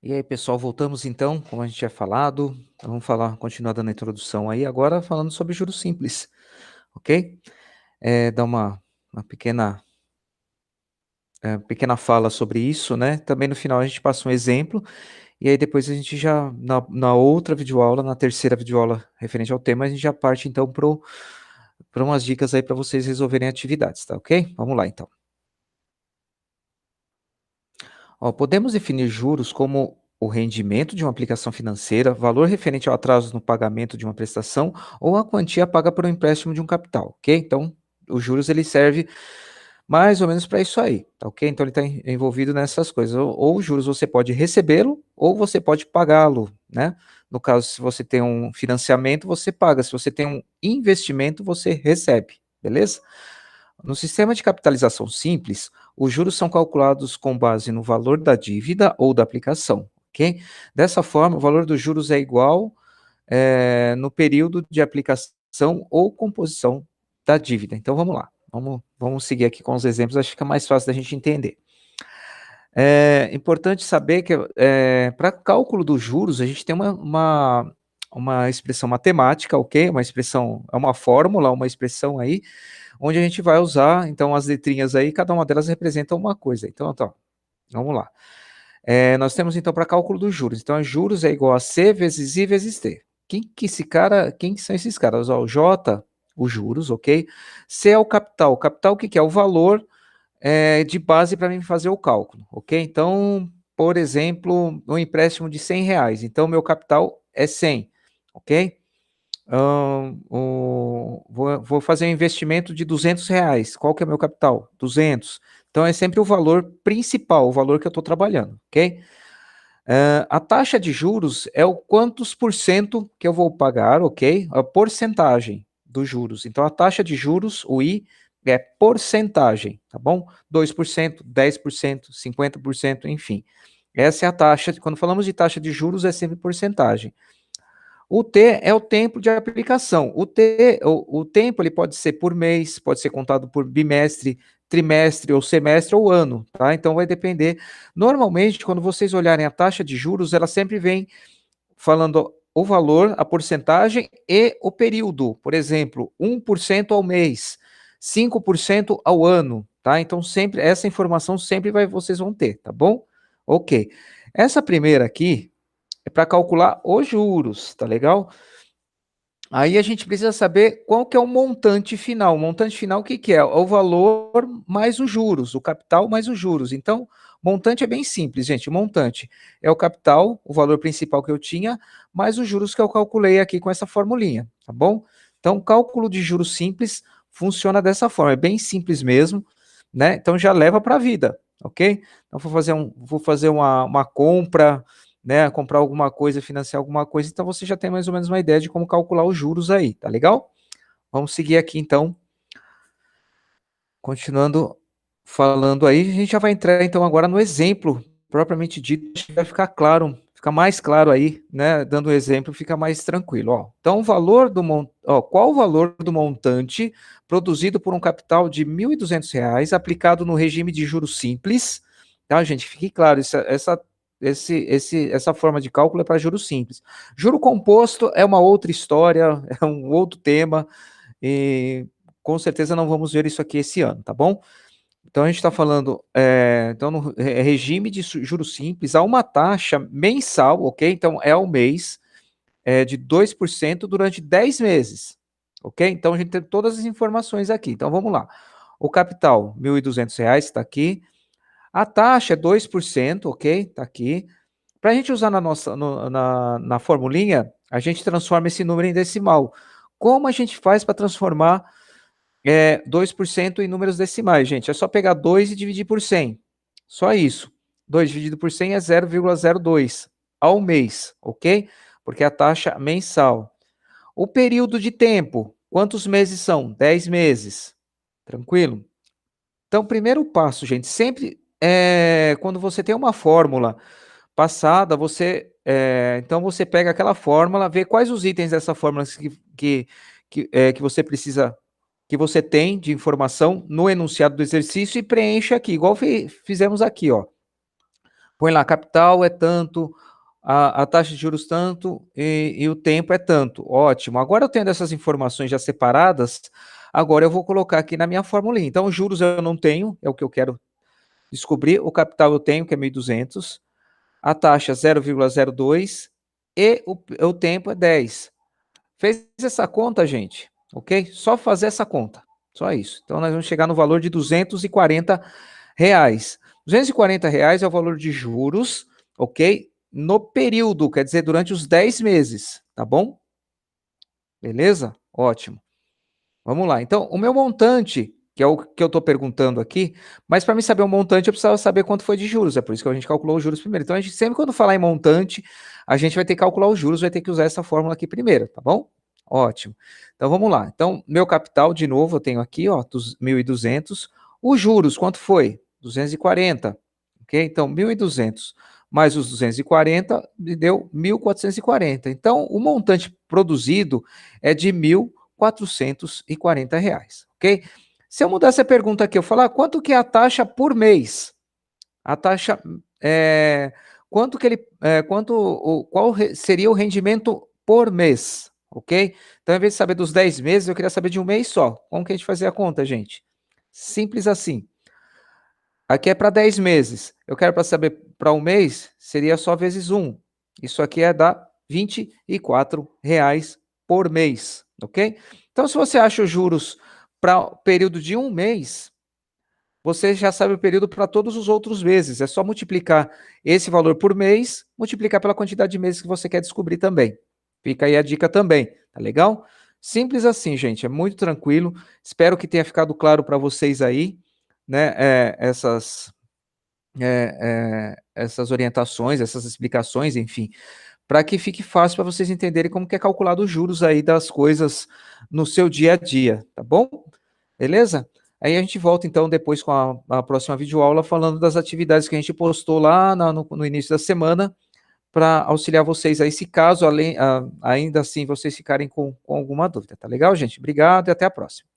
E aí, pessoal, voltamos então, como a gente tinha falado, vamos falar, continuar dando a introdução aí, agora falando sobre juros simples, ok? Dar uma pequena fala sobre isso, né? Também no final a gente passa um exemplo, e aí depois a gente já, na outra videoaula, na terceira videoaula referente ao tema, a gente já parte então para umas dicas aí para vocês resolverem atividades, tá ok? Vamos lá então. Ó, podemos definir juros como o rendimento de uma aplicação financeira, valor referente ao atraso no pagamento de uma prestação ou a quantia paga por um empréstimo de um capital, ok? Então, os juros ele serve mais ou menos para isso aí, tá ok? Então, ele está envolvido nessas coisas. Ou os juros você pode recebê-lo ou você pode pagá-lo, né? No caso, se você tem um financiamento, você paga. Se você tem um investimento, você recebe, beleza? No sistema de capitalização simples, os juros são calculados com base no valor da dívida ou da aplicação, ok? Dessa forma, o valor dos juros é igual no período de aplicação ou composição da dívida. Então, vamos lá. Vamos seguir aqui com os exemplos, acho que fica mais fácil da gente entender. É importante saber que para cálculo dos juros, a gente tem uma expressão matemática, ok? Uma expressão, é uma fórmula, uma expressão aí, onde a gente vai usar, então, as letrinhas aí, cada uma delas representa uma coisa. Então, tá, vamos lá. Nós temos, então, para cálculo dos juros. Então, juros é igual a C vezes I vezes T. Quem que são esses caras? Ó, o J, os juros, ok? C é o capital. O capital, o que é? O valor de base para mim fazer o cálculo, ok? Então, por exemplo, um empréstimo de R$ 100. Então, meu capital é 100, ok? Vou fazer um investimento de R$ 200. Qual que é o meu capital? 200. Então, é sempre o valor principal, o valor que eu estou trabalhando, ok? A taxa de juros é o quantos por cento que eu vou pagar, ok? A porcentagem dos juros. Então, a taxa de juros, o I, é porcentagem, tá bom? 2%, 10%, 50%, enfim. Essa é a taxa, quando falamos de taxa de juros, é sempre porcentagem. O T é o tempo de aplicação. O tempo ele pode ser por mês, pode ser contado por bimestre, trimestre ou semestre ou ano, tá? Então vai depender. Normalmente, quando vocês olharem a taxa de juros, ela sempre vem falando o valor, a porcentagem e o período. Por exemplo, 1% ao mês, 5% ao ano, tá? Então sempre essa informação sempre vocês vão ter, tá bom? OK. Essa primeira aqui é para calcular os juros, tá legal? Aí a gente precisa saber qual que é o montante final. O montante final, o que que é? É o valor mais os juros, o capital mais os juros. Então, montante é bem simples, gente. O montante é o capital, o valor principal que eu tinha, mais os juros que eu calculei aqui com essa formulinha, tá bom? Então, o cálculo de juros simples funciona dessa forma, é bem simples mesmo, né? Então, já leva para a vida, ok? Então, vou fazer uma compra, né, comprar alguma coisa, financiar alguma coisa, então você já tem mais ou menos uma ideia de como calcular os juros aí, tá legal? Vamos seguir aqui então, continuando falando aí, a gente já vai entrar então agora no exemplo propriamente dito, acho que vai ficar claro, fica mais claro aí, né, dando um exemplo, fica mais tranquilo, ó. Então, qual o valor do montante produzido por um capital de R$ 1.200 aplicado no regime de juros simples, tá, gente? Fique claro, essa forma de cálculo é para juros simples. Juro composto é uma outra história, é um outro tema, e com certeza não vamos ver isso aqui esse ano, tá bom? Então a gente está falando, então no regime de juros simples, há uma taxa mensal, ok? Então é ao mês, de 2% durante 10 meses, ok? Então a gente tem todas as informações aqui. Então vamos lá. O capital, R$ 1.200, está aqui. A taxa é 2%, ok? Está aqui. Para a gente usar na formulinha, a gente transforma esse número em decimal. Como a gente faz para transformar 2% em números decimais, gente? É só pegar 2 e dividir por 100. Só isso. 2 dividido por 100 é 0,02 ao mês, ok? Porque é a taxa mensal. O período de tempo, quantos meses são? 10 meses. Tranquilo? Então, primeiro passo, gente, sempre quando você tem uma fórmula passada, então você pega aquela fórmula, vê quais os itens dessa fórmula que você precisa, que você tem de informação no enunciado do exercício e preenche aqui, igual fizemos aqui, ó. Põe lá, capital é tanto, a taxa de juros tanto e o tempo é tanto. Ótimo. Agora eu tendo essas informações já separadas, agora eu vou colocar aqui na minha formulinha. Então, os juros eu não tenho, é o que eu quero descobrir. O capital eu tenho, que é 1.200. A taxa 0,02 e o tempo é 10. Fez essa conta, gente? Ok? Só fazer essa conta. Só isso. Então, nós vamos chegar no valor de R$ 240. R$ 240 é o valor de juros, ok? No período, quer dizer, durante os 10 meses, tá bom? Beleza? Ótimo. Vamos lá. Então, o meu montante, que é o que eu estou perguntando aqui, mas para mim saber o montante, eu precisava saber quanto foi de juros. É por isso que a gente calculou os juros primeiro. Então, a gente sempre quando falar em montante, a gente vai ter que calcular os juros, vai ter que usar essa fórmula aqui primeiro, tá bom? Ótimo. Então, vamos lá. Então, meu capital, de novo, eu tenho aqui, ó, 1.200. Os juros, quanto foi? 240. Ok? Então, 1.200 mais os 240 me deu 1.440. Então, o montante produzido é de R$ 1.440, ok? Se eu mudar essa pergunta aqui, eu falar quanto que é a taxa por mês? A taxa quanto que ele qual seria o rendimento por mês, ok? Então, em vez de saber dos 10 meses, eu queria saber de um mês só. Como que a gente fazia a conta, gente? Simples assim. Aqui é para 10 meses. Eu quero para saber para um mês, seria só vezes 1. Isso aqui é dar R$ 24 por mês, ok? Então, se você acha os juros para o período de um mês, você já sabe o período para todos os outros meses. É só multiplicar esse valor por mês, multiplicar pela quantidade de meses que você quer descobrir também. Fica aí a dica também, tá legal? Simples assim, gente, é muito tranquilo. Espero que tenha ficado claro para vocês aí, né, essas orientações, essas explicações, enfim, para que fique fácil para vocês entenderem como que é calculado os juros aí das coisas no seu dia a dia, tá bom? Beleza? Aí a gente volta então depois com a próxima videoaula falando das atividades que a gente postou lá no início da semana para auxiliar vocês aí, se caso ainda assim vocês ficarem com alguma dúvida, tá legal, gente? Obrigado e até a próxima.